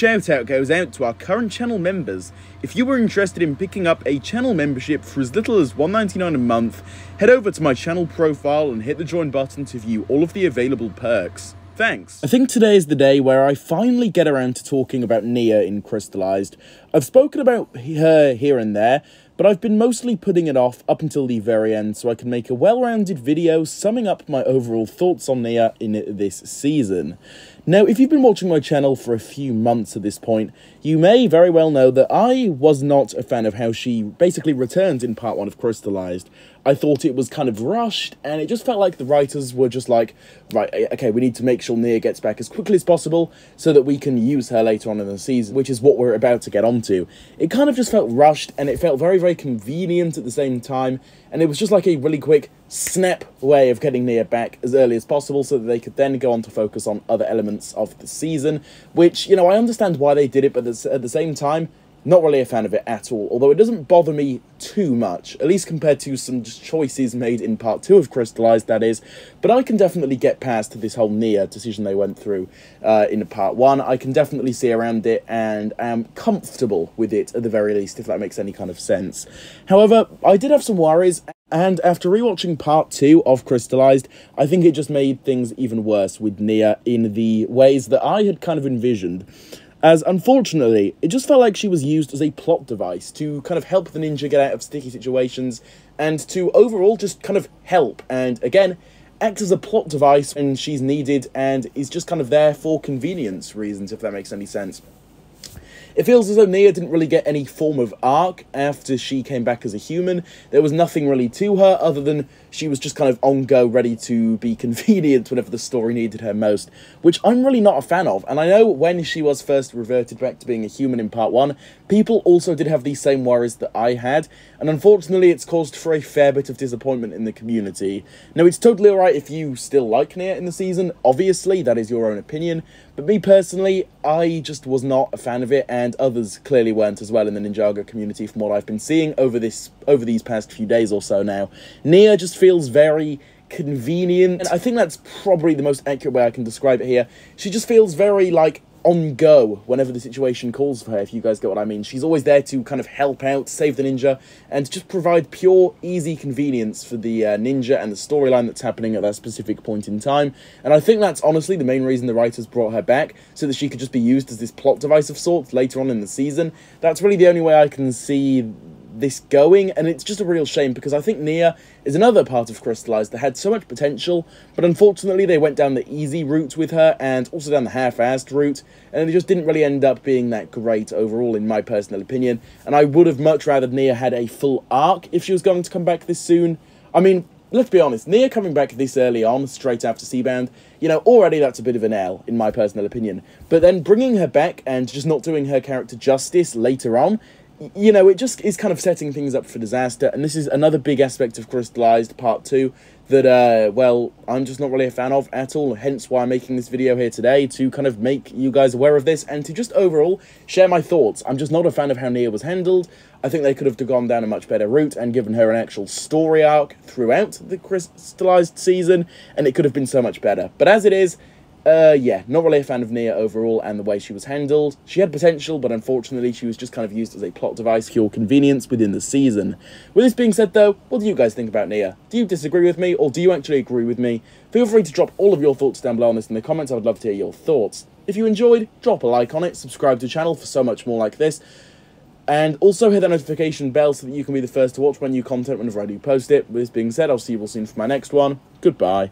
shout out goes out to our current channel members. If you were interested in picking up a channel membership for as little as $1.99 a month, head over to my channel profile and hit the join button to view all of the available perks. Thanks. I think today is the day where I finally get around to talking about Nia in Crystalized. I've spoken about her here and there, but I've been mostly putting it off up until the very end so I can make a well-rounded video summing up my overall thoughts on Nia in this season. Now, if you've been watching my channel for a few months at this point, you may very well know that I was not a fan of how she basically returned in part 1 of Crystalized. I thought it was kind of rushed, and it just felt like the writers were just like, right, okay, we need to make sure Nia gets back as quickly as possible so that we can use her later on in the season, which is what we're about to get onto. It kind of just felt rushed, and it felt very, very convenient at the same time, and it was just like a really quick snap way of getting Nia back as early as possible so that they could then go on to focus on other elements of the season, which, you know, I understand why they did it, but at the same time, not really a fan of it at all, although it doesn't bother me too much, at least compared to some choices made in part 2 of Crystalized, that is, but I can definitely get past this whole Nia decision they went through in part 1. I can definitely see around it, and am comfortable with it, at the very least, if that makes any kind of sense. However, I did have some worries, and after rewatching part 2 of Crystalized, I think it just made things even worse with Nia in the ways that I had kind of envisioned. As, unfortunately, it just felt like she was used as a plot device to kind of help the ninja get out of sticky situations, and to overall just kind of help, and again, act as a plot device when she's needed, and is just kind of there for convenience reasons, if that makes any sense. It feels as though Nia didn't really get any form of arc after she came back as a human. There was nothing really to her other than she was just kind of on go, ready to be convenient whenever the story needed her most, which I'm really not a fan of. And I know when she was first reverted back to being a human in part 1, people also did have these same worries that I had, and unfortunately it's caused for a fair bit of disappointment in the community. Now, it's totally alright if you still like Nia in the season, obviously, that is your own opinion, but me personally, I just was not a fan of it, and others clearly weren't as well in the Ninjago community from what I've been seeing over these past few days or so now. Nia just feels very convenient, and I think that's probably the most accurate way I can describe it here. She just feels very, like, on go whenever the situation calls for her, if you guys get what I mean. She's always there to kind of help out, save the ninja, and just provide pure, easy convenience for the ninja and the storyline that's happening at that specific point in time. And I think that's honestly the main reason the writers brought her back, so that she could just be used as this plot device of sorts later on in the season. That's really the only way I can see this going, and it's just a real shame because I think Nia is another part of Crystalized that had so much potential, but unfortunately they went down the easy route with her and also down the half-assed route, and it just didn't really end up being that great overall in my personal opinion. And I would have much rather Nia had a full arc if she was going to come back this soon. I mean, let's be honest, Nia coming back this early on, straight after Seabound, you know, already that's a bit of an L, in my personal opinion. But then bringing her back and just not doing her character justice later on, you know, it just is kind of setting things up for disaster, and this is another big aspect of Crystalized Part 2 that, well, I'm just not really a fan of at all, hence why I'm making this video here today, to kind of make you guys aware of this, and to just overall share my thoughts. I'm just not a fan of how Nia was handled. I think they could have gone down a much better route and given her an actual story arc throughout the Crystalized season, and it could have been so much better. But as it is, yeah, not really a fan of Nia overall and the way she was handled. She had potential, but unfortunately she was just kind of used as a plot device, pure convenience within the season. With this being said though, what do you guys think about Nia? Do you disagree with me, or do you actually agree with me? Feel free to drop all of your thoughts down below on this in the comments. I would love to hear your thoughts. If you enjoyed, drop a like on it, subscribe to the channel for so much more like this, and also hit that notification bell so that you can be the first to watch my new content whenever I do post it. With this being said, I'll see you all soon for my next one. Goodbye.